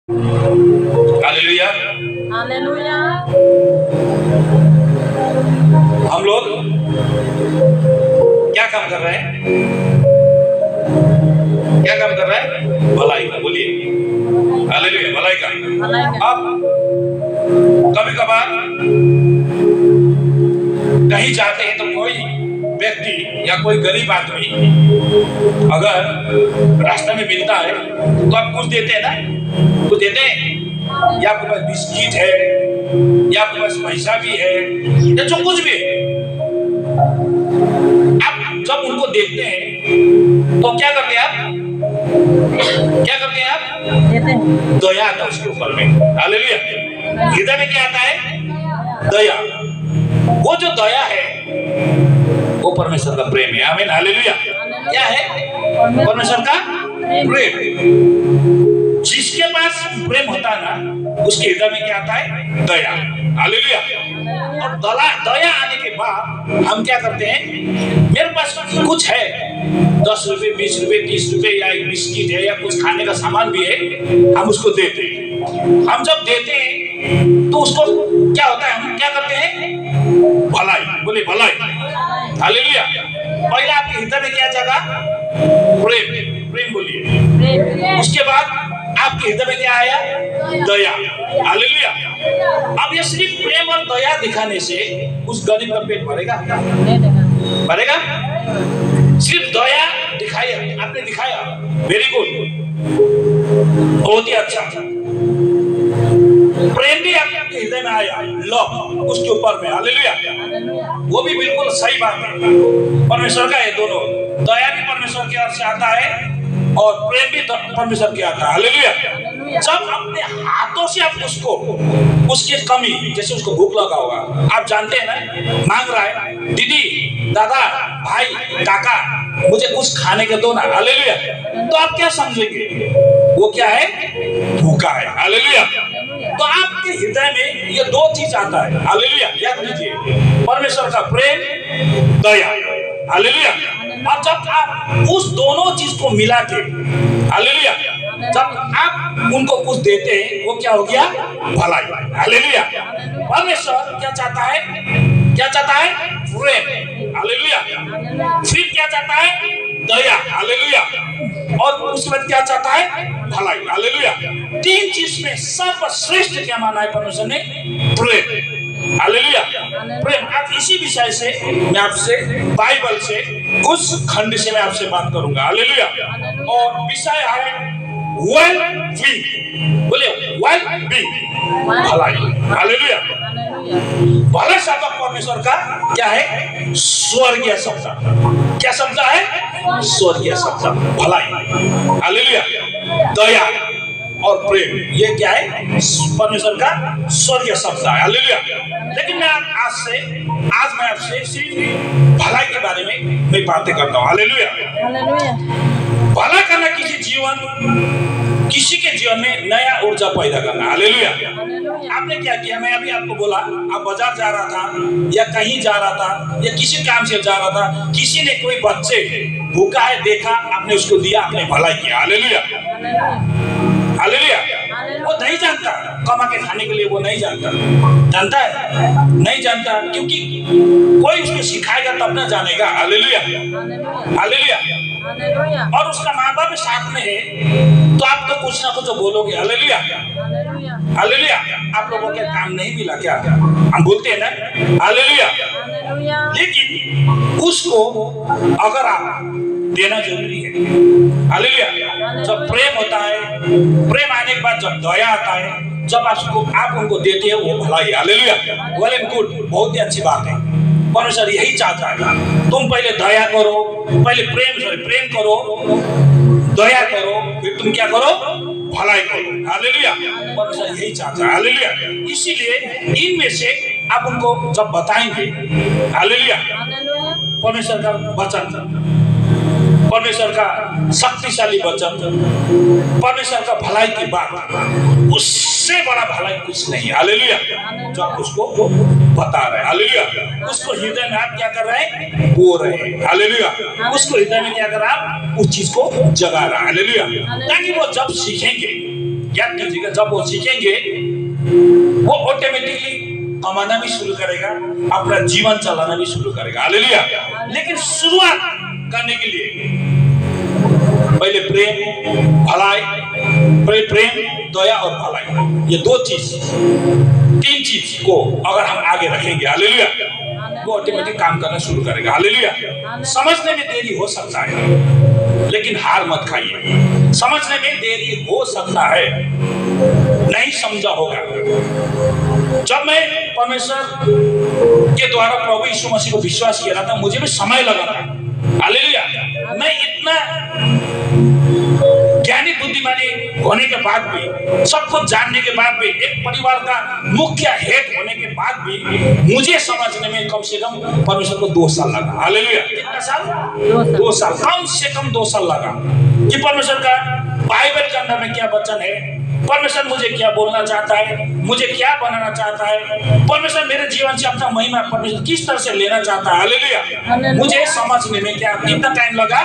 Hallelujah. Hallelujah. हम लोग क्या काम कर रहे हैं? क्या काम कर रहे हैं? भलाई का। बोलिए हालेलुया, भलाई का। भलाई का। अब कभी कभार कहीं जाते हैं तो कोई व्यक्ति या कोई गरीब आदमी अगर रास्ते में मिलता है तो आप कुछ देते हैं ना? कुछ देते हैं, या आपके पास बिस्किट है, या आपके पास पैसा भी है, या जो कुछ भी है। आप जब उनको देखते हैं तो क्या करते हैं आप? क्या करते हैं आप? देते हैं। दया आता है उसके ऊपर में। हालेलुया। हृदय में क्या आता है? दया। वो जो दया है वो परमेश्वर का प्रेम है। आमीन। हालेलुया। क्या है? परमेश्वर का प्रेम। जिसके पास प्रेम होता है ना, उसके हृदय में क्या आता है? दया। हालेलुया। और दया आने के बाद हम क्या करते हैं? मेरे पास कुछ है, 10 रुपए, 20 रुपए, 30 रुपए, या एक बिस्किट है, या कुछ खाने का सामान भी है, हम उसको देते हैं। हम जब देते हैं तो उसको क्या होता है? हम क्या करते हैं? भलाई। बोले भलाई। हालेलुया। पहले आपके हृदय में क्या जगा? प्रेम। प्रेम बोलिए। उसके बाद आपके हृदय में क्या आया? दया। हालेलुया। अब ये सिर्फ प्रेम और दया दिखाने से उस गरीब का पेट भरेगा? भरेगा? सिर्फ दया दिखाई, आपने दिखाया, वेरी गुड, बहुत ही अच्छा। प्रेम भी आपके हृदय में आया, लव उसके ऊपर में। हालेलुया। वो भी बिल्कुल सही बात है, परमेश्वर का है दोनों। दया भी परमेश्वर की ओर से आता है और प्रेम भी परमेश्वर की आता है। हालेलुया। जब अपने हाथों से आप उसको, उसकी कमी, जैसे उसको भूख लगा होगा, आप जानते हैं ना, मांग रहा है, दीदी, दादा, भाई, काका, मुझे कुछ खाने के दो ना। हालेलुया। तो आप क्या समझेंगे? वो क्या है? भूखा है। हालेलुया। तो आपके हृदय में ये दो चीज आता है। हालेलुया। याद कीजिए, परमेश्वर का प्रेम, दया। हालेलुया। और जब आप उस दोनों चीज को मिला के, हालेलुया, जब आप उनको कुछ देते हैं, वो क्या हो गया? भलाई। हालेलुया। परमेश्वर क्या चाहता है? क्या चाहता है? प्रेम। हालेलुया। फिर क्या चाहता है? दया। हालेलुया। और उसके बाद क्या चाहता है? भलाई। हालेलुया। तीन चीज में सर्वश्रेष्ठ क्या माना है परमेश्वर ने? प्रेम। हालेलुया। प्रेम। आज इसी विषय से मैं आपसे, बाइबल से उस खंड से मैं आपसे बात करूंगा। हालेलुया। और विषय है वेल बीइंग। बोलिए वेल बीइंग, भलाई। हालेलुया। भला शब्द परमेश्वर का क्या है? स्वर्गीय शब्द। क्या शब्द है? स्वर्गीय शब्द, भलाई। हालेलुया। दया और प्रेम, ये क्या है? परमेश्वर का स्वर्गीय शब्द है। हालेलुया। लेकिन मैं आज मैं आपसे सिर्फ भलाई के बारे में मैं बातें करता हूँ। हालेलुया। भला करना किसी के जीवन में नया ऊर्जा पैदा करना। हालेलुया। आपने क्या किया? मैं अभी आपको बोला, आप बाजार जा रहा था, या कहीं जा रहा था, या किसी काम से जा रहा था, किसी ने कोई बच्चे भूखा है देखा, आपने उसको दिया, आपने भलाई किया। हालेलुया। हालेलुया। वो नहीं जानता, कमा के खाने के लिए वो नहीं जानता। जानता है? नहीं जानता, क्योंकि कोई उसको सिखाएगा तब ना जानेगा। हालेलुया। हालेलुया। और उसका माँ बाप साथ में है तो आप तो कुछ ना कुछ बोलोगे। हालेलुया। हालेलुया। आप लोगों के काम नहीं मिला क्या? हम बोलते हैं ना। हालेलुया। लेकिन उसको अगर आप देना जरूरी है। हालेलुया। जब प्रेम होता है, प्रेम आने के बाद जब दया आता है, जब आप उनको देते हैं, वो भलाई। हालेलुया। वेल एंड गुड, बहुत ही अच्छी बात है। परमेश्वर यही चाहता है, तुम पहले दया करो, पहले प्रेम करो, दया करो, फिर तुम क्या करो? भलाई करो। हालेलुया। परमेश्वर यही चाहता है। हालेलुया। इसीलिए इनमें से आप उनको जब बताएंगे, हालेलुया, परमेश्वर का वचन, परमेश्वर का शक्तिशाली वचन, परमेश्वर का भलाई की बात, उससे बड़ा भलाई कुछ नहीं। हालेलुया। जो आप उसको बता रहे हैं। हालेलुया। उसको हृदय में आप क्या कर रहे हैं? बो रहे हैं। हालेलुया। उसको हृदय में क्या कर रहे हैं? आप उस चीज को जगा रहे हैं। हालेलुया। ताकि वो जब सीखेंगे याद कीजिएगा, जब वो सीखेंगे वो ऑटोमेटिकली कमाना भी शुरू करेगा, अपना जीवन चलाना भी शुरू करेगा। हालेलुया। लेकिन शुरुआत करने के लिए पहले प्रेम, भलाई, प्रेम, दया और भलाई, ये दो चीज, तीन चीज को अगर हम आगे रखेंगे, हालेलुया, वो ऑटोमेटिक काम करना शुरू करेगा। हालेलुया। समझने में देरी हो सकता है, लेकिन हार मत खाइए। समझने में देरी हो सकता है, नहीं समझा होगा। जब मैं परमेश्वर के द्वारा प्रभु यीशु मसीह को विश्वास किया था, मुझे भी समय लगा था। हालेलुया। मैं इतना ज्ञानी बुद्धिमानी होने के बाद भी, सब कुछ जानने के बाद भी, एक परिवार का मुख्य हेड होने के बाद भी मुझे समझने में कम से कम परमेश्वर को 2 साल लगा। हालेलुया। कितना साल? 2 साल। कम से कम 2 साल लगा कि परमेश्वर का बाइबल के अंदर में क्या वचन है, परमेश्वर मुझे क्या बोलना चाहता है, मुझे क्या बनाना चाहता है, परमेश्वर मेरे जीवन से अपना महिमा परमेश्वर किस तरह से लेना चाहता है। हालेलुया। मुझे समझने में क्या कितना टाइम लगा?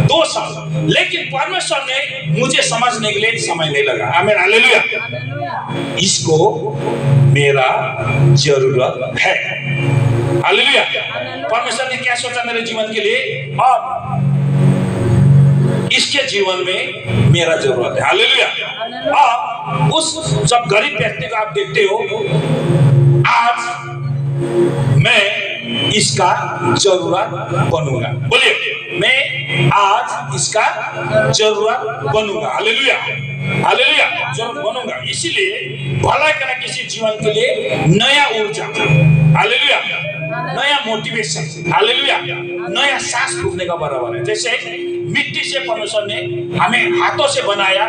2 साल। लेकिन परमेश्वर ने मुझे समझने के लिए समय नहीं लगा। आमीन। हालेलुया। इसको मेरा जरूरत है। हालेलुया। परमेश्वर ने क्या सोचा मेरे जीवन के लिए, और इसके जीवन में मेरा जरूरत है। हालेलुया। अब उस जब गरीब व्यक्ति को आप देखते हो, आज मैं इसका जरूरत बनूंगा। बोलिए, मैं आज इसका जरूरत बनूंगा। हालेलुया। हालेलुया। जरूरत बनूंगा। इसीलिए भला करना किसी जीवन के लिए नया ऊर्जा, हालेलुया, नया मोटिवेशन, हालेलुया, नया सांस फूकने का बराबर है। जैसे मिट्टी से परमेश्वर ने हमें हाथों से बनाया,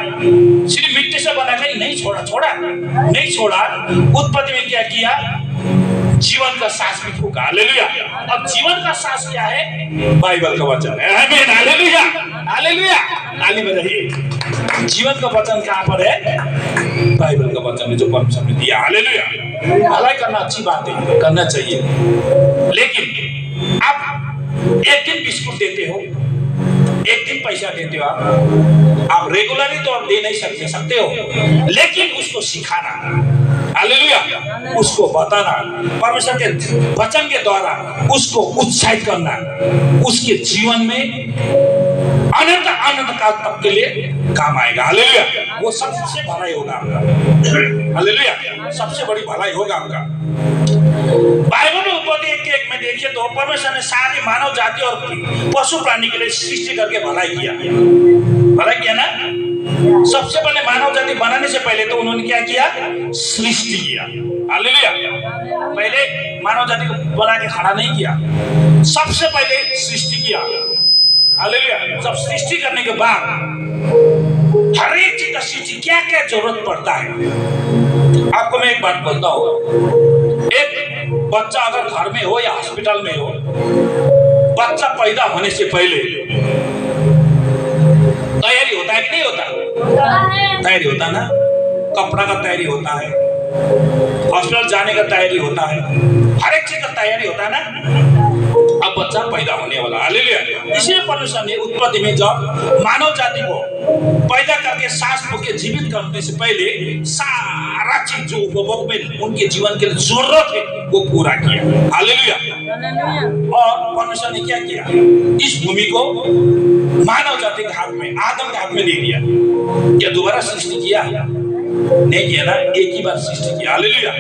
सिर्फ मिट्टी से बनाकर ही नहीं छोड़ा नहीं छोड़ा, उत्पत्ति में क्या किया? जीवन का सांस भी फूका। हालेलुया। अब जीवन का सांस क्या है? बाइबल का वचन है। आमीन। हालेलुया। हालेलुया। ताली बजाइए। जीवन का वचन कहाँ पर है? बाइबल का वचन है जो परमेश्वर ने दिया। हालेलुया। भलाई करना अच्छी बात है, करना चाहिए, लेकिन आप एक दिन बिस्कुट देते हो, एक दिन पैसा देते हो, आप रेगुलरली तो आप दे नहीं सकते हो, लेकिन उसको सिखाना, हालेलुया, उसको बताना, परमेश्वर के वचन के द्वारा उसको उत्साहित करना, उसके जीवन में अनंत काल तक के लिए काम आएगा। हालेलुया। वो सबसे भलाई होगा आपका। हालेलुया। सबसे बड़ी भलाई होगा आपका। बाइबल में उत्पत्ति 1:1 में देखिए तो परमेश्वर ने सारी मानव जाति और पशु प्राणी के लिए सृष्टि करके भलाई किया ना। सबसे पहले मानव जाति बनाने से पहले तो उन्होंने क्या किया? सृष्टि किया। हालेलुया। पहले मानव जाति को बना के खड़ा नहीं किया, सबसे पहले सृष्टि किया। हालेलुया। जब सृष्टि करने के बाद हर एक चीज का सृष्टि क्या क्या जरूरत पड़ता है। आपको मैं एक बात बोलता हूँ, एक बच्चा अगर घर में हो या हॉस्पिटल में हो, बच्चा पैदा होने से पहले तैयारी होता है कि नहीं होता? तैयारी होता ना, कपड़ा का तैयारी होता है, हॉस्पिटल जाने का तैयारी होता है, हर एक चीज का तैयारी होता है ना। अब बच्चा पैदा होने वाला। हालेलुया। इसलिए परमेश्वर ने उत्पत्ति में जब मानव जाति को पैदा करके सांस फूंक के जीवित करने से पहले सारा चीज जो उपभोग में उनके जीवन के लिए जरूरत है वो पूरा किया। हालेलुया। और परमेश्वर ने क्या किया? इस भूमि को मानव जाति के हाथ में, आदम के हाथ में दे दिया। क्या दोबारा सृष्टि किया? नहीं किया ना, एक ही बार सृष्टि किया। हालेलुया।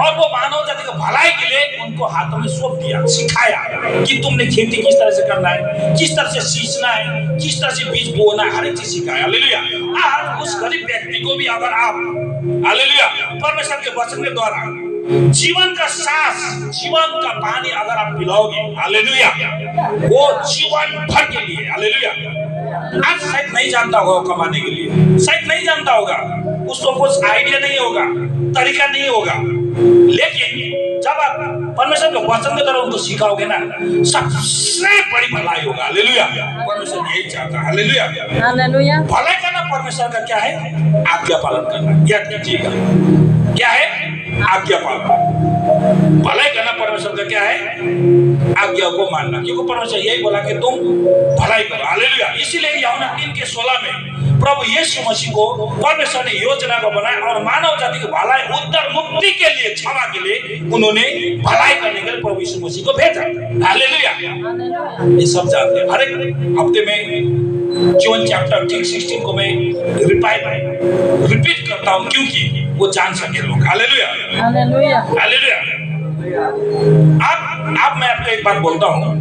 और वो मानव जाति को भलाई के लिए उनको हाथों में सौंप दिया, सिखाया कि तुमने खेती किस तरह से करना है, किस तरह से सींचना है, किस तरह से बीज बोना है, हर एक चीज सिखाया। हालेलुया। आज उस गरीब व्यक्ति को भी अगर आप, हालेलुया, परमेश्वर के वचन के द्वारा जीवन का सांस, जीवन का पानी अगर आप पिलाओगे, हालेलुया, वो जीवन भर के लिए, हालेलुया। आज शायद नहीं जानता होगा कमाने के लिए, शायद नहीं जानता होगा, उसको कुछ आइडिया नहीं होगा, तरीका नहीं होगा, लेकिन जब आप परमेश्वर के वचन के द्वारा उनको सिखाओगे ना, सबसे बड़ी भलाई होगा। हालेलुया। परमेश्वर यही चाहता है। हालेलुया। हालेलुया। भलाई करना परमेश्वर का क्या है? आज्ञा पालन करना। याद कीजिएगा, क्या है? आज्ञा पालन। भलाई करना परमेश्वर का क्या है? आज्ञा को मानना, क्योंकि परमेश्वर यही बोला कि तुम भलाई करो। हालेलुया। इसीलिए यूहन्ना 3:16 में प्रभु यीशु मसीह को परमेश्वर ने योजना को बनाया और मानव जाति की भलाई, उद्धार, मुक्ति के लिए, क्षमा के लिए उन्होंने भलाई करने के लिए प्रभु यीशु मसीह को भेजा। हालेलुया। ये सब जानते हैं। हर एक हफ्ते में जॉन चैप्टर ठीक 16 को मैं रिपीट करता हूँ क्योंकि वो जान सके लोग। Hallelujah, hallelujah. अब मैं आपको एक बात बोलता हूँ,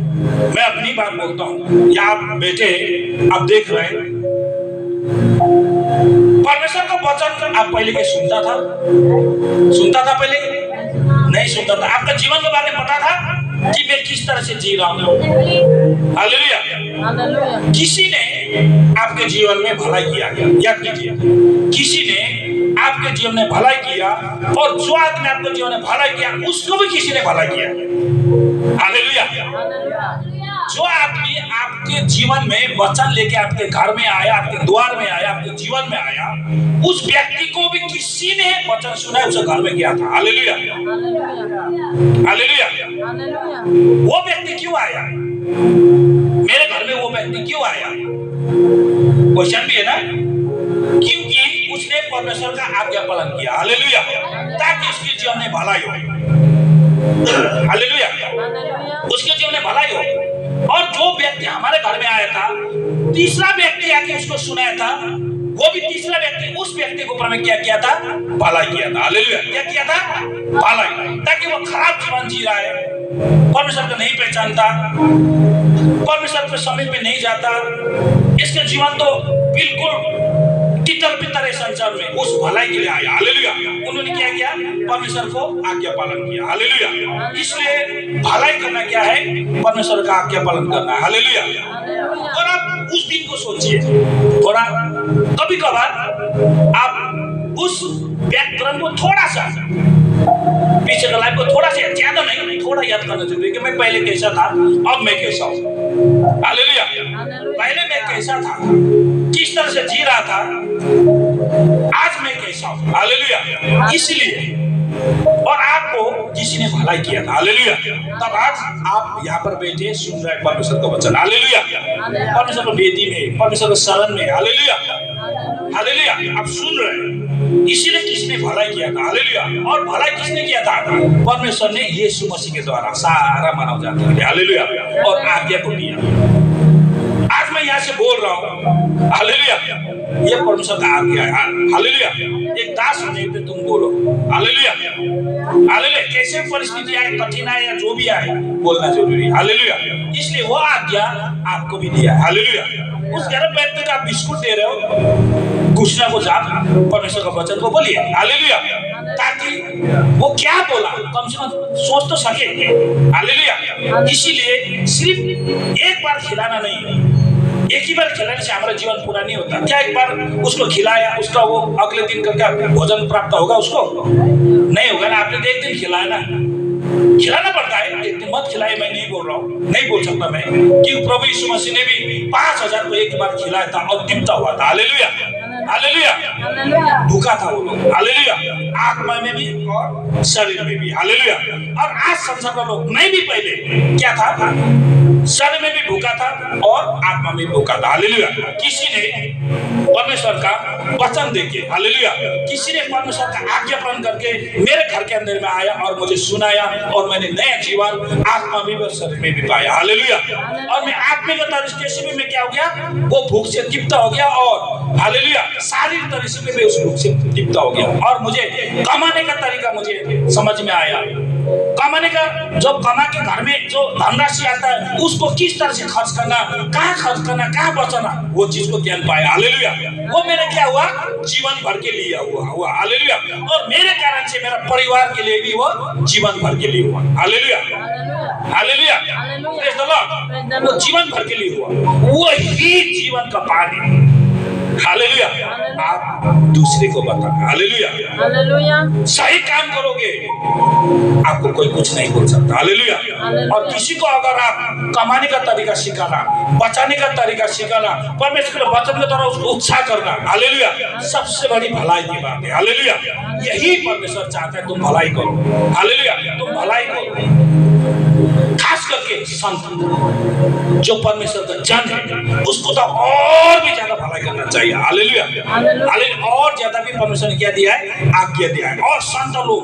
मैं अपनी बात बोलता हूँ, या आप बैठे आप देख रहे हैं, परमेश्वर का वचन आप पहले के सुनता था पहले नहीं सुनता था? आपका जीवन के बारे में पता था कि मैं किस तरह से जी रहा हूँ? हालेलुया। किसी ने आपके जीवन में भलाई किया, याद कीजिए, किसी ने आपके जीवन में भलाई किया और जो आदमी आपके जीवन में भलाई किया उसको भी किसी ने भलाई किया। हालेलुया। जो आदमी आपके जीवन में वचन लेके आपके घर में आया, आपके द्वार में आया, आपके जीवन में आया, उस व्यक्ति को भी किसी ने वचन सुना, उसे घर में गया था। Hallelujah, hallelujah. वो व्यक्ति क्यों आया? मेरे घर में वो व्यक्ति क्यों आया? क्वेश्चन भी है ना, क्योंकि उसने परमेश्वर का आज्ञा पालन किया। हालेलुया, ताकि उसके जीवन में भलाई हो। हालेलुया, उसके जीवन में भलाई हो। और जो व्यक्ति हमारे घर में आया था, तीसरा व्यक्ति आके उसको सुनाया था, वो भी तीसरा व्यक्ति उस व्यक्ति के ऊपर में क्या किया था? भलाई किया था। हालेलुया, क्या किया था? भलाई। ताकि वो खराब जीवन जी रहा है, परमेश्वर को नहीं पहचानता, परमेश्वर के समीप में नहीं जाता, इसके जीवन तो बिल्कुल तितर बितर है संसार में, उस भलाई के लिए आया। हालेलुया। उन्होंने क्या किया? परमेश्वर को आज्ञा पालन किया। हालेलुया। इसलिए भलाई करना क्या है? परमेश्वर का आज्ञा पालन करना है। हालेलुया। और आप उस दिन को सोचिए, थोड़ा कभी कभार आप उस बैकग्राउंड को थोड़ा सा, पीछे का लाइफ को थोड़ा सा, ज्यादा नहीं, थोड़ा याद करना जरूरी है कि मैं पहले कैसा था, अब मैं कैसा हूँ। हालेलुया। पहले मैं कैसा था, किस तरह से जी रहा था, आज मैं कैसा हूँ। हालेलुया। इसलिए और आपको किसी ने भलाई किया था। हालेलुया। तब आज आप यहाँ पर बैठे सुन रहे हैं परमेश्वर का वचन। हालेलुया। परमेश्वर की वेदी में, परमेश्वर के शरण में। Hallelujah, hallelujah. आप सुन रहे हैं, इसीलिए किसने भलाई किया था। हालेलुया। और भलाई किसने किया था? परमेश्वर ने यीशु मसीह के द्वारा सारा मानव जाति के लिए। हालेलुया। और आज्ञा को दिया। आज मैं यहाँ से बोल रहा हूँ, हालेलुया, ये परमेश्वर का आज्ञा है। हालेलुया। एक दास होने पे तुम बोलो हालेलुया, हालेलुया। कैसे परिस्थिति आए, कठिन आए या जो भी आए, बोलना जरूरी है। हालेलुया। इसलिए वो आज्ञा आपको भी दिया है। हालेलुया। उस घर में बैठने का बिस्कुट दे रहे हो, कुछ ना कुछ आप परमेश्वर का वचन को बोलिए। हालेलुया। ताकि वो क्या बोला कम से कम सोच तो सके। हालेलुया। इसीलिए सिर्फ एक बार खिलाना नहीं, एक ही बार खिलाने से हमारा जीवन पूरा नहीं होता। क्या एक बार उसको खिलाया, उसका वो अगले दिन करके भोजन प्राप्त होगा? उसको नहीं होगा ना। आपने एक दिन खिलाया ना, खिलाना पड़ता है। एक दिन मत खिलाए, मैं नहीं बोल रहा हूँ, नहीं बोल सकता मैं, क्योंकि प्रभु यीशु मसीह ने भी 5000 को एक बार खिलाया था और तृप्त हुआ था। Hallelujah, hallelujah. भूखा था वो लोग। हालेलुया। आत्मा में भी और शरीर में भी। हालेलुया। और आज संसार का लोग, मैं भी पहले क्या था, शरीर में भी भूखा था और आत्मा में भूखा था। हालेलुया। किसी ने परमेश्वर का वचन देके, हालेलुया, किसी ने परमेश्वर का आज्ञा पालन करके मेरे घर के अंदर में आया और मुझे सुनाया और मैंने नया जीवन आत्मा में और शरीर में भी पाया। हालेलुया। और मैं आत्मिक तरीके से भी मैं क्या हो गया, वो भूख से तृप्त हो गया और हालेलुया शारीरिक तरीके से भी उस भूख से तृप्त हो गया। और मुझे कमाने का तरीका मुझे समझ में आया। कमाने का, जब कमा के घर में जो धनराशि आता है उसको किस तरह से खर्च करना, कहाँ खर्च करना, कहाँ बचाना, वो चीज को ज्ञान पाया। हालेलुया। वो मेरे क्या हुआ, जीवन भर के लिए हुआ। हालेलुया। और मेरे कारण से मेरा परिवार के लिए भी वो जीवन भर के लिए हुआ। Hallelujah, hallelujah, praise the Lord. वो जीवन भर के लिए हुआ, वही जीवन का पानी। हालेलुया। आप दूसरे को बताना। Hallelujah, hallelujah. सही काम करोगे आपको कोई कुछ नहीं बोल सकता। हालेलुया। और किसी को अगर आप कमाने का तरीका सिखाना, बचाने का तरीका सिखाना, परमेश्वर के वचन के द्वारा उसको उत्साह करना, हालेलुया, सबसे बड़ी भलाई की बात है। हालेलुया। यही परमेश्वर चाहता है, तुम भलाई करो। हालेलुया। तुम भलाई करो। खास करके संत जो परमेश्वर का जन है उसको तो और भी ज्यादा भलाई करना चाहिए। Hallelujah, hallelujah. और ज्यादा भी परमेश्वर ने क्या दिया है, आज्ञा दिया है। और संत लोग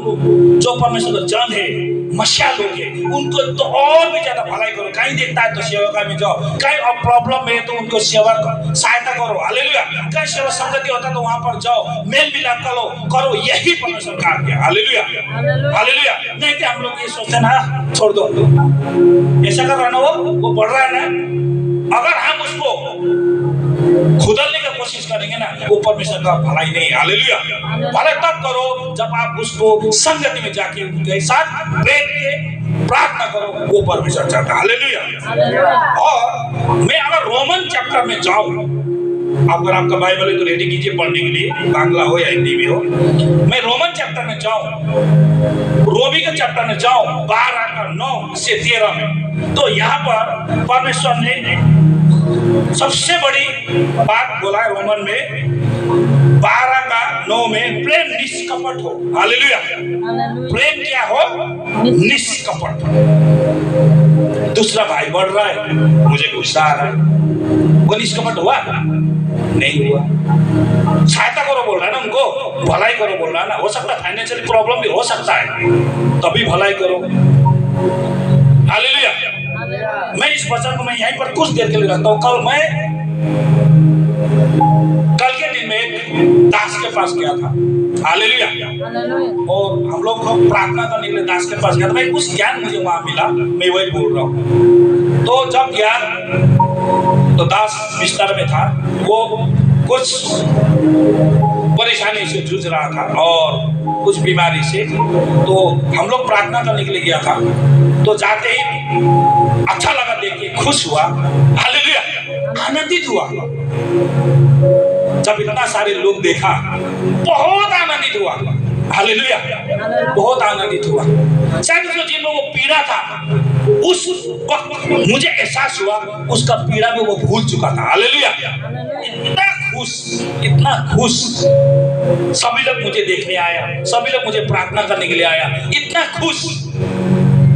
जो परमेश्वर का जन है, मसीहा लोग है, उनको तो और भी ज्यादा भलाई करो। कहीं देखता है तो सेवा में जाओ, कहीं और प्रॉब्लम है तो उनको सेवा सहायता करो। हालेलुया। कहीं सेवा संगति होता है तो वहां पर जाओ, मेल मिलाप करो। यही परमेश्वर का आज्ञा। Hallelujah, hallelujah. नहीं तो हम लोग ये सोचते ना, छोड़ दो, ऐसा कर रहा ना, वो बढ़ रहा है ना। अगर हम उसको खुदलने की कोशिश करेंगे ना, वो परमेश्वर का भलाई नहीं। हालेलुया। भलाई तब करो जब आप उसको संगति में जाके उनके साथ बैठ के प्रार्थना करो, वो परमेश्वर चाहता है। हालेलुया। और मैं अगर रोमन चैप्टर में जाऊं, अगर आपका बाइबल है तो रेडी कीजिए पढ़ने के लिए, बांग्ला हो या हिंदी में हो। मैं रोमन चैप्टर में जाऊं, रोमी के चैप्टर में जाऊं 12:9 से 13 में, तो यहाँ पर परमेश्वर ने सबसे बड़ी बात बोला है रोमन में 12:9 में, प्रेम निष्कपट हो। हालेलुया। प्रेम क्या हो? निष्कपट। दूसरा भाई बढ़ रहा है, मुझे गुस्सा आ रहा है, वो निष्कपट हुआ? नहीं हुआ। सहायता करो बोल रहा है ना उनको, भलाई करो बोल रहा है ना। हो सकता है फाइनेंशियल प्रॉब्लम भी हो सकता है, तभी भलाई करो। हालेलुया। मैं इस वचन को मैं यहीं पर कुछ देर के लिए रखता हूँ। कल के दिन में एक दास के पास गया था। हालेलुया। और हम लोग प्रार्थना करने के लिए दास के पास गया था। भाई कुछ ज्ञान मुझे वहां मिला, मैं वही बोल रहा हूँ। तो जब गया तो दास बिस्तर में था, वो कुछ परेशानी से जूझ रहा था और कुछ बीमारी से। तो हम लोग प्रार्थना करने के लिए गया था, तो जाते ही अच्छा लगा, देख के खुश हुआ। हालेलुया। आनंदित हुआ। जब इतना सारे लोग देखा, बहुत आनंदित हुआ। हालेलुया। बहुत आनंदित हुआ। शायद उसको जिन लोगों को पीड़ा था, उस वक्त मुझे एहसास हुआ उसका पीड़ा में वो भूल चुका था। हालेलुया। इतना खुश। सभी लोग मुझे देखने आया, सभी लोग मुझे प्रार्थना करने के लिए आया, इतना खुश।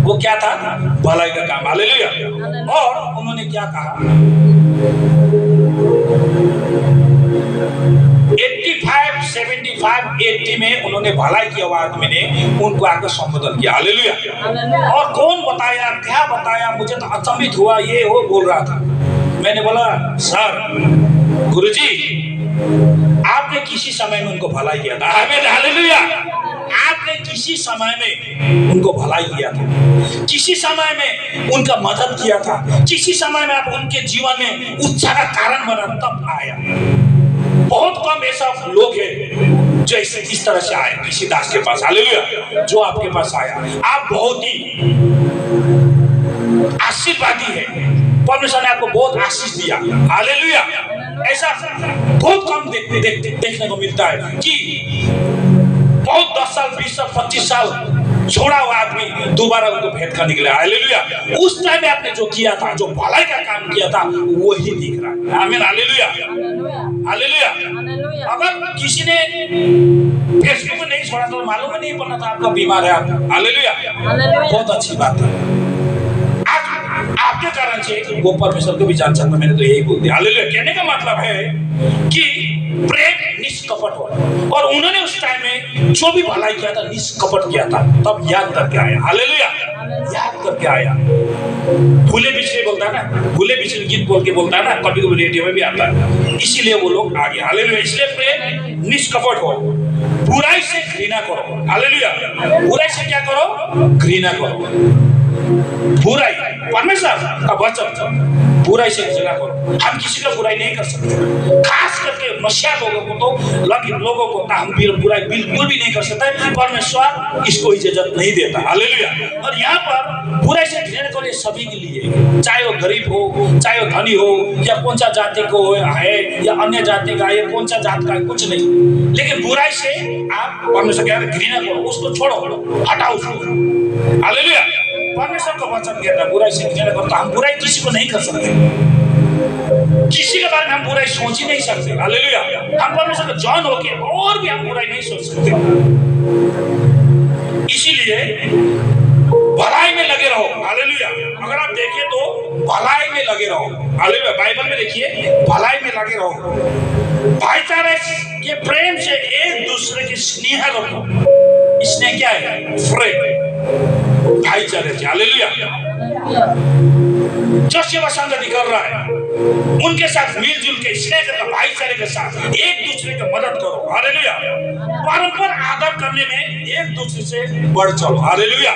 वो क्या था? भलाई का काम। हालेलुया। और उन्होंने क्या कहा? 85, 75, 80 में उन्होंने भलाई की आवाज में उनको आकर संबोधन किया। हालेलुया। और कौन बताया, क्या बताया, मुझे तो अचंभित हुआ। ये वो बोल रहा था। मैंने बोला, सर, गुरुजी, आपने किसी समय में उनको भलाई किया था। हालेलुया। आपने किसी समय में उनको भलाई किया था, किसी समय में उनका मदद किया था, किसी समय में आप उनके जीवन में उत्साह का कारण बना, तब आया। बहुत कम ऐसा लोग हैं जो इस तरह से आए किसी दास के पास। हालेलुया। जो आपके पास आया, आप बहुत ही आशीर्वादी है। परमेश्वर ने आपको बहुत आशीष दिया। हालेलुया। ऐसा बहुत कम देखने को मिलता है कि बहुत 10 साल, 20 साल, 25 साल छोड़ा हुआ आदमी दोबारा उनको भेंट करने के लिए। हालेलुया। उस टाइम में आपने जो किया था, जो भलाई का काम किया था, वही दिख रहा है। आमीन। हालेलुया। हालेलुया। अगर किसी ने फेसबुक में नहीं छोड़ा तो मालूम ही नहीं पड़ना था आपका बीमार है आप। हालेलुया। बहुत अच्छी बात है। आपके कारण से वो परमेश्वर को भी जान सकता। मैंने तो यही बोल दिया। हालेलुया। कहने का मतलब है कि प्रेम निष्कपट हो। और उन्होंने उस टाइम में जो भी भलाई किया था, निष्कपट किया था, तब याद करके आया। हालेलुया। याद करके आया। भूले बिछड़े बोलता है ना, भूले बिछड़े गीत बोल के बोलता है ना, कभी कभी रेडियो में भी आता है। इसीलिए वो लोग आ गए। हालेलुया। इसलिए प्रेम निष्कपट हो। बुराई से घृणा करो। हालेलुया। बुराई से क्या करो? घृणा करो। बुराई, परमेश्वर का वचन, बुराई से घृणा करो। हम किसी का बुराई नहीं कर सकते, खास करके मसीहा लोगों को तो लोगों को हम बुराई बिल्कुल भी नहीं कर सकते। परमेश्वर इसको इजाजत नहीं देता। हालेलुया। और यहाँ पर बुराई से घृणा करो, ये सभी के लिए, चाहे वो गरीब हो, चाहे वो धनी हो, या कौन सा जाति को है या अन्य जाति का है, कौन सा जात का है, कुछ नहीं। लेकिन बुराई से आप परमेश्वर के घृणा करो, उसको छोड़ो, हटाओ उसको। हालेलुया। परमेश्वर का वचन कहता है बुराई से घृणा करो। हम बुराई किसी को नहीं कर सकते, किसी के बारे में हम बुराई सोच ही नहीं सकते। हालेलुया। हम परमेश्वर का जन होके और भी हम बुराई नहीं सोच सकते। इसीलिए भलाई में लगे रहो। हालेलुया। अगर आप भलाई में लगे रहो। हालेलुया। बाइबल में देखिए, भलाई में लगे रहो, भाईचारे के प्रेम से एक दूसरे की स्नेह रखो। स्नेह क्या है? प्रेम, भाईचारे से। हालेलुया। जो सेवा संगति कर रहा है उनके साथ मिलजुल के स्नेह का भाईचारे के साथ एक दूसरे की मदद करो। हालेलुया। परस्पर आदर करने में एक दूसरे से बढ़ चलो। हालेलुया।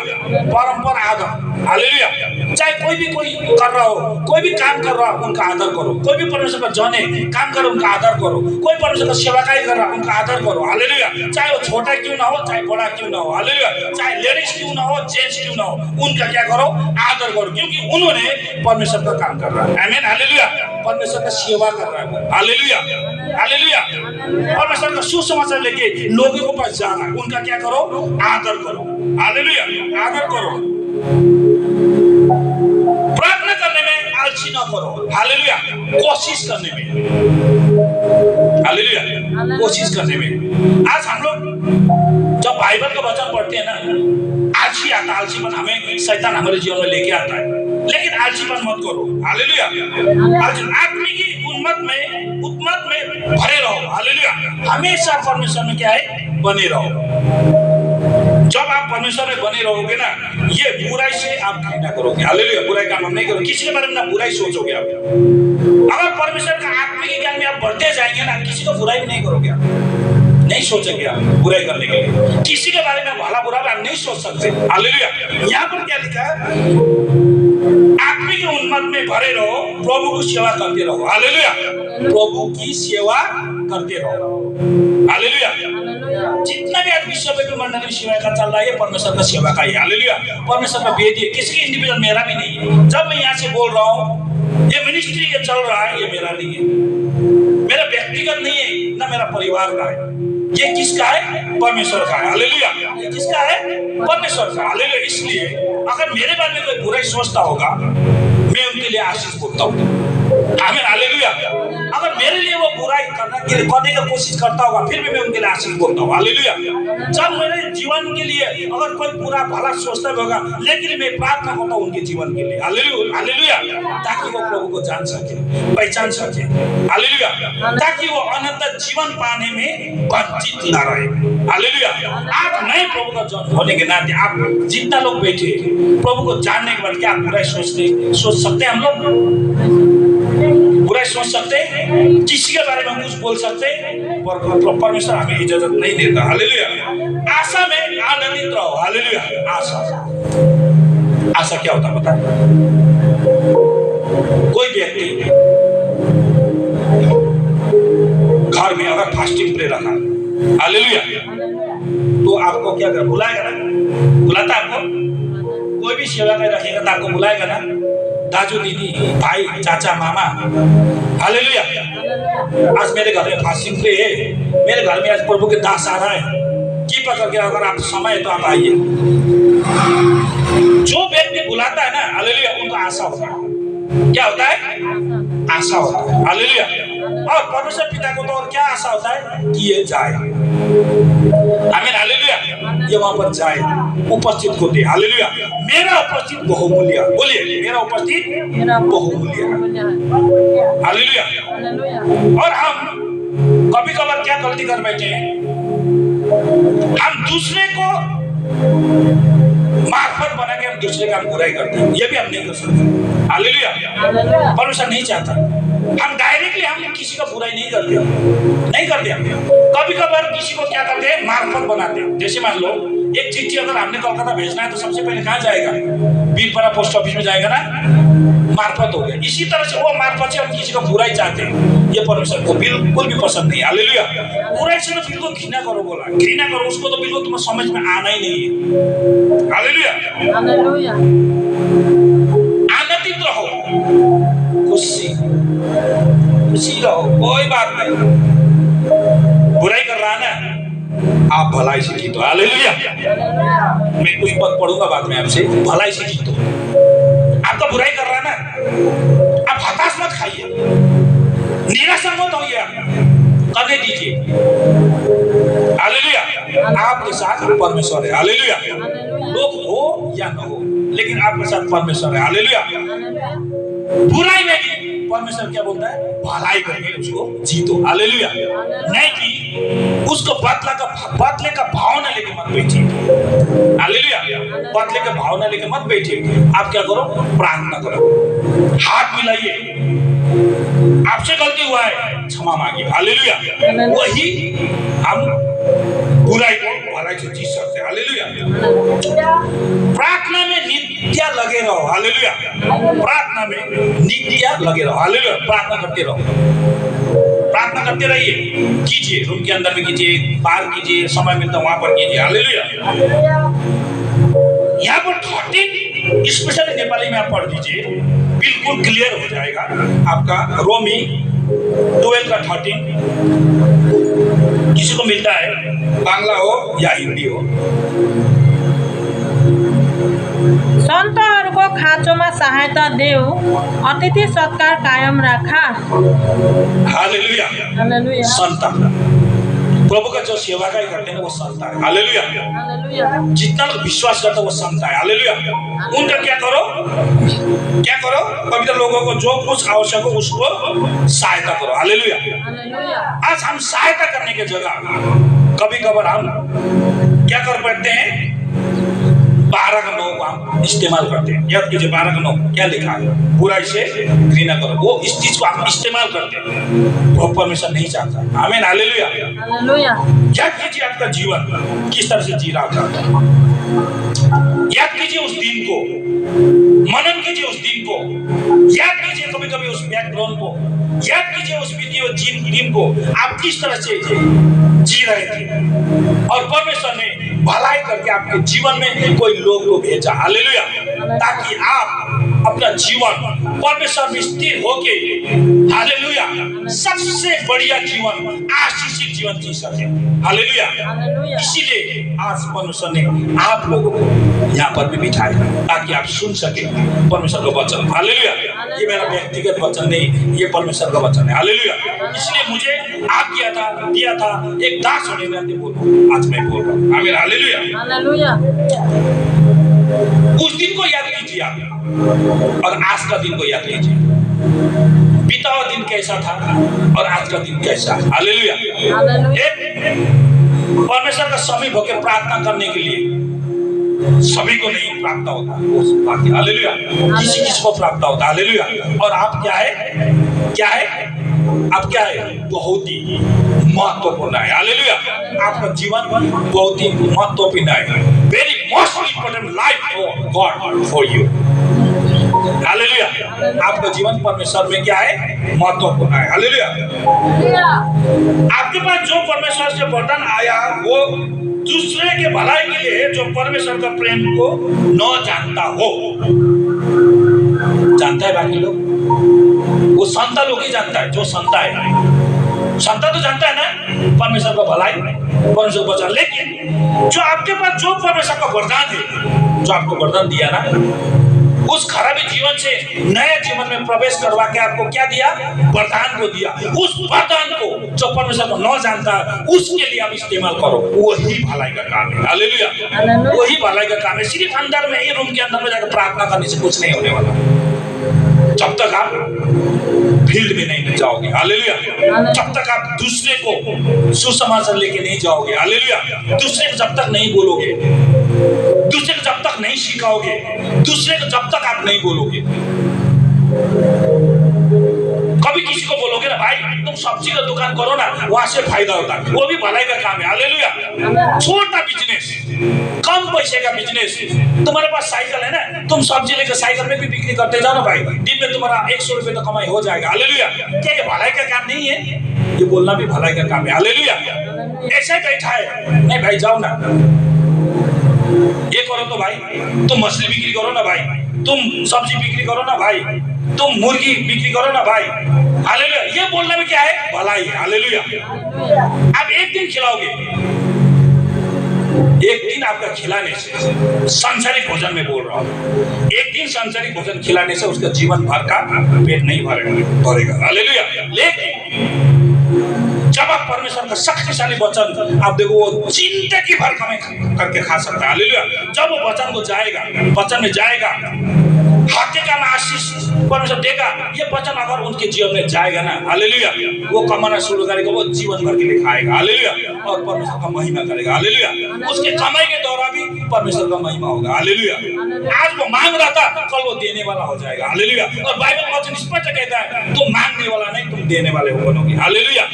परस्पर आदर। हालेलुया। चाहे कोई भी कर रहा हो, कोई भी काम कर रहा हो, उनका आदर करो। कोई भी परमेश्वर का जाने काम करो, उनका आदर करो। कोई परमेश्वर का सेवाकाई कर रहा है, उनका आदर करो। हालेलुया। चाहे वो छोटा क्यों ना हो, चाहे बड़ा क्यों ना हो। हालेलुया। चाहे लेडीज क्यों ना हो, जेंट्स क्यों ना हो, उनका क्या करो? आदर करो, क्योंकि उन्होंने परमेश्वर का काम कर रहा है। आमीन। हालेलुया। परमेश्वर का सेवा कर रहा है। हालेलुया। हालेलुया। परमेश्वर का सुसमाचार लेके लोगों के पास जाना है, उनका क्या करो? आदर करो। हालेलुया। आदर करो। प्रार्थना करने में आलसी ना करो। हालेलुया। कोशिश करने में। हालेलुया। कोशिश करने में। आज हम लोग जब बाइबल का वचन पढ़ते हैं ना, आलसी आता, आलसीपन हमें शैतान हमारे जीवन में लेके आता है, लेकिन आलसीपन मत करो। हालेलुया। आत्मिक उन्मत में भरे रहो। हालेलुया। हमेशा परमेश्वर में क्या है? बने रहो। जब आप परमेश्वर में बने रहोगे ना, ये बुराई से आप घृणा करोगे। हालेलुया। बुराई काम हम नहीं करोगे, किसी के बारे में ना बुराई सोचोगे आप। अगर परमेश्वर का आत्मिक ज्ञान में आप बढ़ते जाएंगे ना, किसी को बुराई भी नहीं करोगे आप, नहीं सोचेंगे आप बुराई करने के लिए। किसी के बारे में भला बुरा आप नहीं सोच सकते। हालेलुया। यहाँ पर क्या लिखा है? आत्मिक उन्मत में भरे रहो, प्रभु की सेवा करते रहो। हालेलुया। प्रभु की सेवा करते रहो। हालेलुया। जितना भी आज विश्व में मंडली सेवा का चल रहा है, परमेश्वर का सेवा का ही। हालेलुया। परमेश्वर का वेदी है, किसी के इंडिविजुअल मेरा भी नहीं है। जब मैं यहाँ से बोल रहा हूँ, ये मिनिस्ट्री ये चल रहा है, ये मेरा नहीं है, मेरा व्यक्तिगत नहीं है, ना मेरा परिवार का है। ये किसका है? परमेश्वर का है। हालेलुया। ये किसका है? परमेश्वर का। हालेलुया। इसलिए अगर मेरे बारे में कोई बुराई सोचता होगा, मैं उनके लिए आशीष बोलता हूँ। आमीन। हालेलुया। अगर मेरे लिए वो बुराई करने का कोशिश करता होगा, फिर भी मैं उनके लिए आशीष बोलता हूँ। हालेलुया। जब मेरे जीवन के लिए अगर कोई बुरा भला सोचता होगा, लेकिन मैं प्रार्थना करता हूँ उनके जीवन के लिए। हालेलुया। ताकि वो प्रभु को जान सके, पहचान सके। हालेलुया। ताकि वो अनंत जीवन पाने में वंचित न रहे। हालेलुया। आप नए प्रभु का जन होने के नाते आप जितना लोग बैठे प्रभु को जानने के बाद क्या आप बुराई सोच सकते हैं? हम लोग बुराई सोच सकते हैं, किसी के बारे में कुछ बोल सकते हैं, परमेश्वर हमें इजाजत नहीं देता। हालेलुया। आशा में आनंदित रहो। हालेलुया। आशा क्या होता है पता है? कोई व्यक्ति घर में अगर फास्टिंग प्रे रखा, हालेलुया, तो आपको क्या कर बुलाएगा ना? बुलाता आपको? कोई भी सेवा में रखेगा तो आपको बुलाएगा ना? दाजू, दीदी, भाई, चाचा, मामा। हालेलुया। आज मेरे घर में फास्टिंग प्रे है, मेरे घर में आज प्रभु के दास आ रहा है, की पकड़ के अगर आप समय तो आप आइए। जो व्यक्ति बुलाता है ना, हालेलुया, उनको आशा होता है। क्या होता है? आशा होता है। हालेलुया। और परमेश्वर पिता को तो और क्या आशा होता है? कि ये जाए। आमीन। हालेलुया। ये वहां पर जाए, उपस्थित को दे। हालेलुया। मेरा उपस्थित बहुमूल्य। बोलिए, मेरा उपस्थित बहुमूल्य। हालेलुया। और हम कभी कभार क्या गलती कर बैठे हैं? हम दूसरे को मार्फत बना के हम दूसरे का बुराई करते हैं। ये भी हम नहीं कर सकते। हालेलुया। परमेश्वर नहीं चाहता। हम डायरेक्टली हम किसी का बुराई नहीं करते, नहीं करते। कभी कभार किसी को क्या करते हैं? मार्फत बनाते हैं। जैसे मान लो एक चिट्ठी अगर हमने कोलकाता भेजना है तो सबसे पहले कहाँ जाएगा? बीरपाड़ा पोस्ट ऑफिस में जाएगा ना, मार्फत हो गया। इसी तरह से वो मार्फत से हम किसी का बुराई चाहते हैं, ये परमेश्वर को बिल्कुल भी पसंद नहीं। हालेलुया। बुराई से तो बिल्कुल घृणा करो, बोला घृणा करो, उसको तो बिल्कुल तुम्हें समझ में आना ही नहीं है। हालेलुया। आनंदित रहो, खुशी रहो, कोई बात नहीं। बुराई कर रहा है ना, आप भलाई से जीतो। हालेलुया। मैं कुछ पद पढ़ूंगा बाद में आपसे, भलाई से जीतो। आपका बुराई कर रहा है ना, आप हताश मत खाइए, निराशा मत होइए, करने दीजिए। हालेलुया। आपके साथ परमेश्वर है। हालेलुया। लोग हो या न हो, लेकिन आपके साथ परमेश्वर है। हालेलुया। बुराई में भी परमेश्वर क्या बोलता है, भलाई करके उसको जीतो। हालेलुया। नहीं कि उसको बदले का भावना लेके मत बैठिए। हालेलुया। बदले का भावना लेके मत बैठिए। आप क्या करो, प्रार्थना करो, हाथ मिलाइए, आपसे गलती हुआ है क्षमा मांगिए। हालेलुया। वही हम बुराई को भलाई से जीत सकते हैं। हालेलुया। प्रार्थना में नित्य लगे रहो। हालेलुया। प्रार्थना में नित्य लगे रहो। हालेलुया। प्रार्थना करते रहो, प्रार्थना करते रहिए, कीजिए, रूम के अंदर में कीजिए, बाहर कीजिए, समय मिलता वहां पर कीजिए। हालेलुया। यहाँ पर 13 स्पेशली नेपाली में आप पढ़ दीजिए, बिल्कुल क्लियर हो जाएगा आपका। रोमी 12 का 13 किसी को मिलता है, बांग्ला हो या हिंदी हो। सन्तहरूको खाँचोमा सहायता देऊ, अतिथि सत्कार कायम राखा। हालेलुया। हालेलुया। संत प्रभु का जो सेवा का करते हैं वो संत है। हालेलुया। हालेलुया। जितना लोग विश्वास करते हैं वो संत है। हालेलुया। उनका क्या करो, क्या करो, पवित्र लोगों को जो कुछ आवश्यक हो उसको सहायता करो। हालेलुया। हालेलुया। आज हम सहायता करने की जगह कभी कभार हम क्या कर बैठते हैं, 12 का 9 को हम इस्तेमाल करते हैं। याद कीजिए 12 का 9 क्या लिखा है, बुराई से घृणा करो। वो इस चीज को हम इस्तेमाल करते हैं, वो परमेश्वर नहीं चाहता। आमीन। हालेलुया। हालेलुया। याद कीजिए आपका जीवन किस तरह से जी रहा था, याद कीजिए उस दिन को, मनन कीजिए उस दिन को, याद कीजिए कभी कभी उस बैकग्राउंड को, याद कीजिए उस वीडियो दिन को आप किस तरह से जी रहे थे और परमेश्वर ने भलाई करके आपके जीवन में कोई लोग को भेजा। हालेलुया। ताकि आप अपना जीवन परमेश्वर में स्थिर होके, हालेलुया, सबसे बढ़िया जीवन, आशीषित जीवन जी सके। हालेलुया। इसीलिए आज परमेश्वर ने आप लोगों को यहाँ पर भी बिठाया ताकि आप सुन सके परमेश्वर का वचन। हालेलुया। ये मेरा व्यक्तिगत वचन नहीं, ये परमेश्वर का वचन है। हालेलुया। इसलिए मुझे आप दिया था एक दास होने में बोलो, आज मैं बोल रहा हूँ। आमीन। हालेलुया। हालेलुया। उस दिन को याद कीजिए आप और आज का दिन को याद कीजिए। बीता हुआ दिन कैसा था और आज का दिन कैसा है। हालेलुया। परमेश्वर का समीप होकर प्रार्थना करने के लिए सभी को नहीं प्राप्त होता। हालेलुया। किसी किसी को प्राप्त होता। हालेलुया। और आप क्या है, आप क्या है, बहुत ही महत्वपूर्ण है। हालेलुया। आपका जीवन बहुत ही महत्वपूर्ण है। Very most important life for God for you. Hallelujah. आपका जीवन परमेश्वर में क्या है, महत्वपूर्ण है। हालेलुया। आपके पास जो परमेश्वर से वरदान आया वो दूसरे के भलाई के लिए, जो परमेश्वर का प्रेम को न जानता हो। जानता है बाकी लोग, वो संता लोग ही जानता है। जो संता है, संता तो जानता है ना परमेश्वर का भलाई, परमेश्वर का वचन। लेकिन जो आपके पास जो परमेश्वर का वरदान है, जो आपको वरदान दिया ना, उस खराबी जीवन से नए जीवन में प्रवेश करवा के आपको क्या दिया, वरदान को दिया। उस वरदान को जो परमेश्वर को न जानता, उसके लिए आप इस्तेमाल करो। वही भलाई का काम है। हालेलुया। वही भलाई का काम है। सिर्फ अंदर में ही रूम के अंदर में जाकर प्रार्थना करने से कुछ नहीं होने वाला जब तक आप फील्ड में नहीं जाओगे। हालेलुया। जब तक आप दूसरे को सुसमाचार लेके नहीं जाओगे। हालेलुया। दूसरे को जब तक नहीं बोलोगे, दूसरे को जब तक नहीं सिखाओगे, दूसरे को जब तक आप नहीं बोलोगे। कभी किसी को बोलोगे ना, भाई तुम सब्जी का दुकान करो ना, वहां से फायदा होता है, वो भी भलाई का काम है। हालेलुया। छोटा बिजनेस, कम पैसे का बिजनेस। तुम्हारे पास साइकिल है ना, तुम सब्जी लेकर साइकिल में भी बिक्री करते जाओ ना भाई, दिन में तुम्हारा 100 रुपए तो कमाई हो जाएगा। हालेलुया। क्या ये भलाई का काम नहीं है? ये बोलना भी भलाई का काम है। हालेलुया। ऐसे बैठा है, नहीं भाई जाओ ना, ये करो तो भाई, तुम मछली बिक्री करो ना भाई, तुम सब्जी बिक्री करो ना भाई, तुम मुर्गी बिक्री करो ना भाई। हालेलुया। ये बोलना भी क्या है, भलाई है। हालेलुया। आप एक दिन खिलाओगे, एक दिन आपका खिलाने से, सांसारिक भोजन में बोल रहा हूँ, एक दिन सांसारिक भोजन खिलाने से उसका जीवन भर का पेट नहीं भरेगा। हालेलुया। लेकिन जब आप परमेश्वर का शक्तिशाली वचन, आप देखो वो जिंदगी भर कमाई करके खा सकता है। हालेलुया। जब वो वचन को जाएगा, वचन में जाएगा, हत्या का आशीष परमेश्वर देगा। ये वचन अगर उनके जीवन में जाएगा ना, हालेलुया, वो कमाना शुरू करेगा, वो जीवन भर के लिए खाएगा, हालेलुया, और परमेश्वर का महिमा करेगा, हालेलुया। उसके कमाई के दौरान भी परमेश्वर का महिमा होगा, हालेलुया। आज वो मांग रहा था, कल वो देने वाला हो जाएगा, हालेलुया। और बाइबल वचन स्पष्ट कहता है, तुम मांगने वाला नहीं, तुम देने वाले हो बनोगे, हालेलुया।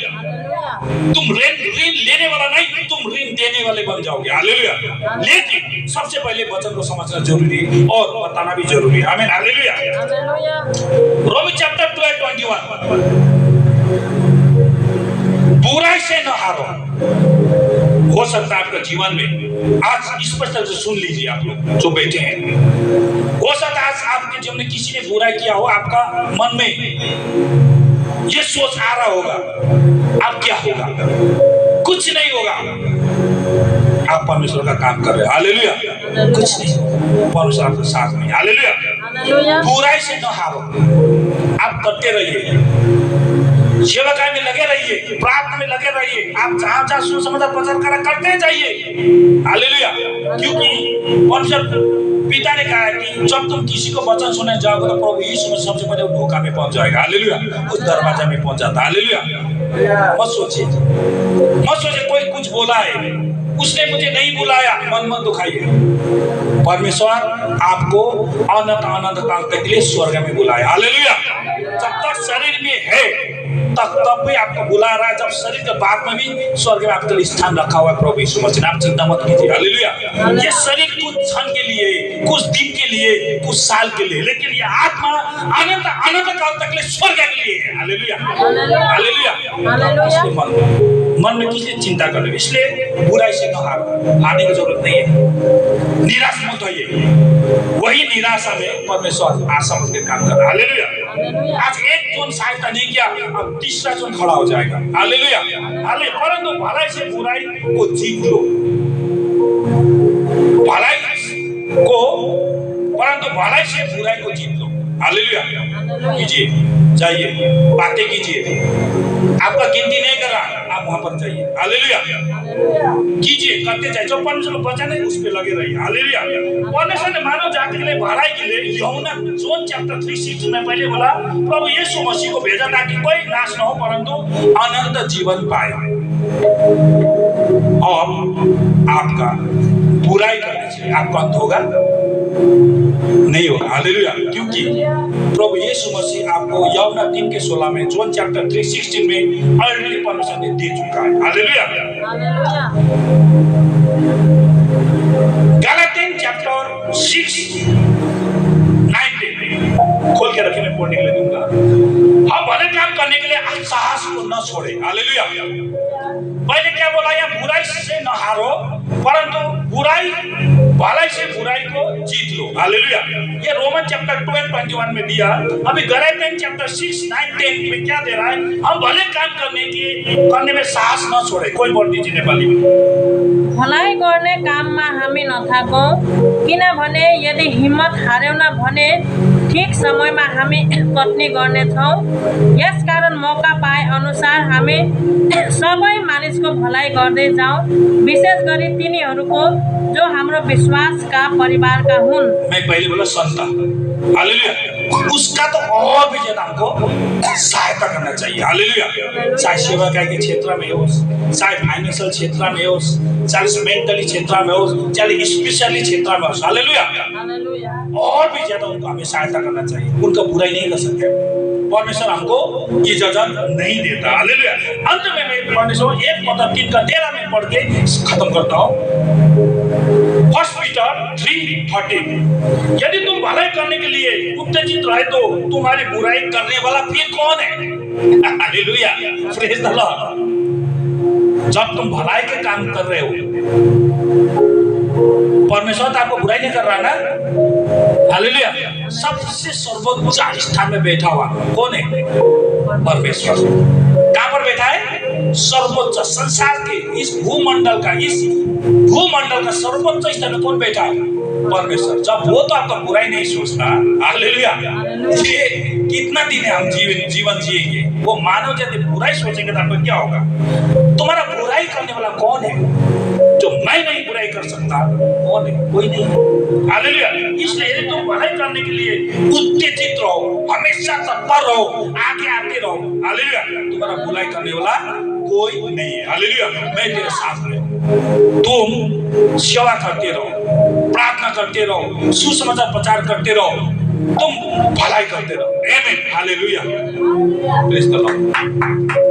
तुम ऋण लेने वाला नहीं, तुम ऋण देने वाले बन जाओगे, हालेलुया। लेकिन सबसे पहले वचन को समझना जरूरी है और बताना भी जरूरी है, आमीन, हालेलुया। रोमी चैप्टर 12:21, बुराई से न हारो। हो सकता है आपका जीवन में आज स्पष्ट रूप से सुन लीजिए, आप लोग जो बैठे हैं, हो सकता है आज आपके जीवन में किसी ने बुराई किया हो, आपका मन में ये सोच आ रहा होगा, अब क्या होगा, कुछ नहीं होगा। आप परमेश्वर का काम कर रहे हैं, हालेलुया, कुछ नहीं, परमेश्वर आपके साथ में, हालेलुया। बुराई से न हारो, आप करते रहिए, सेवकाई में लगे रहिए, प्रार्थना में लगे रहिए, आप जहां जहां सुसमाचार प्रचार करते जाइए, हालेलुया। क्योंकि परमेश्वर पिता ने कहा है कि जब तुम किसी को वचन सुनने जाओगे तो प्रभु यीशु मसीह सबसे पहले वो धोखा में पहुंच जाएगा, हालेलुया, उस दरवाजा में पहुंच जाता, हालेलुया। मत सोचिए कोई कुछ बोला है, उसने मुझे नहीं बुलाया, मन मत दुखाइए। परमेश्वर आपको अनंत अनंत काल तक के लिए स्वर्ग में बुलाया, हालेलुया। जब तक शरीर में है तब भी आपको बुला रहा है, जब शरीर के बाद में भी स्वर्ग में आपके लिए स्थान रखा हुआ है प्रभु यीशु मसीह ने, आप चिंता मत कीजिए, हालेलुया। ये शरीर कुछ क्षण के लिए, कुछ दिन के लिए, कुछ साल के लिए, लेकिन ये आत्मा अनंत अनंत काल तक के लिए स्वर्ग के लिए है, हालेलुया, हालेलुया। मन में किसी चिंता कर रहे, इसलिए बुराई से न हारने की जरूरत नहीं है, निराश मत होइए। वही निराशा में परमेश्वर आशा मत के काम कर रहा है, हालेलुया। आज एक जोन सहायता नहीं किया, अब तीसरा जोन खड़ा हो जाएगा, हालेलुया, हालेलुया। परंतु भलाई से बुराई को जीत लो, परंतु भलाई से बुराई को जीत लो, हालेलुया। कीजिए, जाइए, बातें कीजिए, आपका गिनती नहीं कर रहा, आप वहां पर जाइए, हालेलुया, कीजिए, करते जाइए, जो परमेश्वर का वचन है उस पे लगे रहिए, हालेलुया। परमेश्वर ने मानव जाति के लिए भलाई के लिए यूहन्ना जॉन चैप्टर 3:16 में पहले बोला, प्रभु यीशु मसीह को भेजा ताकि कोई नाश न हो परंतु अनंत जीवन पाए। और आपका बुराई करने से आपका अंत होगा नहीं होगा, हालेलुया। क्योंकि प्रभु यीशु मसीह आपको यूहन्ना 3:16 में, जॉन चैप्टर 3:16 में ऑलरेडी परमेश्वर ने दे चुका है, हालेलुया। गलातियन चैप्टर 6:19 खोल के रखिए, मैं पढ़ने के लिए दूंगा। हम भले काम करने के लिए साहस को न छोड़े, हालेलुया। पहले क्या बोला, या बुराई से न हारो परंतु भलाई से बुराई को जीत लो, हालेलुया। ये रोमन चैप्टर 12:21 में दिया। अभी गलातियन चैप्टर 6:9-10 में क्या दे रहा है, हम भले काम करने में साहस न छोड़े। कोई बोल दीजिए नेपाली में, भलाइ गर्ने काममा हामी नथाकौँ, किनभने यदि हिम्मत हार्यौँ न भने ठिक समयमा हामी कटनी गर्नेछौँ। यसकारण मौका पाए अनुसार हामी सबै मानिसको भलाइ गर्दै जाउँ, विशेष गरी तिनीहरूको जो हाम्रो विश्वासका परिवारका हुन्। मैं पहले बोला संता, हालेलुया। उसका तो और भी ज्यादा हमको सहायता करना चाहिए, हालेलुया। चाहे सेवाकाई के क्षेत्र में हो, चाहे फाइनेंशियल क्षेत्र में हो, चाहे मेंटली क्षेत्र में हो, चाहे स्पेशली क्षेत्र में हो, हालेलुया। और भी ज्यादा उनको हमें सहायता करना चाहिए, उनका बुराई नहीं कर सकते। परमेश्वर हमको इजाजत नहीं देता, हालेलुया। अंत में मैं परमेश्वर 1:3 में पढ़ के खत्म करता हूँ। 1 पीटर 3:13, यदि तुम भलाई करने के लिए उत्तेजित रहे तो तुम्हारी बुराई करने वाला फिर कौन है, हालेलुया, प्रेज द लॉर्ड। जब तुम भलाई के काम कर रहे हो, परमेश्वर तो आपको बुराई नहीं कर रहा ना, हालेलुया। सबसे सर्वोच्च स्थान में बैठा हुआ कौन है, परमेश्वर। कहां पर बैठा है, सर्वोच्च, संसार के इस भूमंडल का सर्वोच्च स्थान में कौन बैठा है, परमेश्वर। जब वो तो आपका बुराई नहीं सोचता, हालेलुया, ये कितना दिन है हम जीवन जिएंगे, वो मानव यदि बुराई सोचेंगे तो आपको क्या होगा। तुम्हारा बुराई करने वाला कौन है, जो मैं नहीं बुराई कर सकता वो नहीं, कोई नहीं। हालेलुया। इसलिए यदि तुम भलाई करने के लिए उत्तेजित रहो, हमेशा तत्पर रहो, आगे आते रहो, हालेलुया, तुम्हारा बुराई करने वाला कोई नहीं है। हालेलुया। मैं तेरे साथ में। तुम सेवा करते रहो, प्रार्थना करते रहो, सुसमाचार प्रचार करते रहो, तुम भलाई करते रहो। आमीन। हालेलुया। Praise the Lord.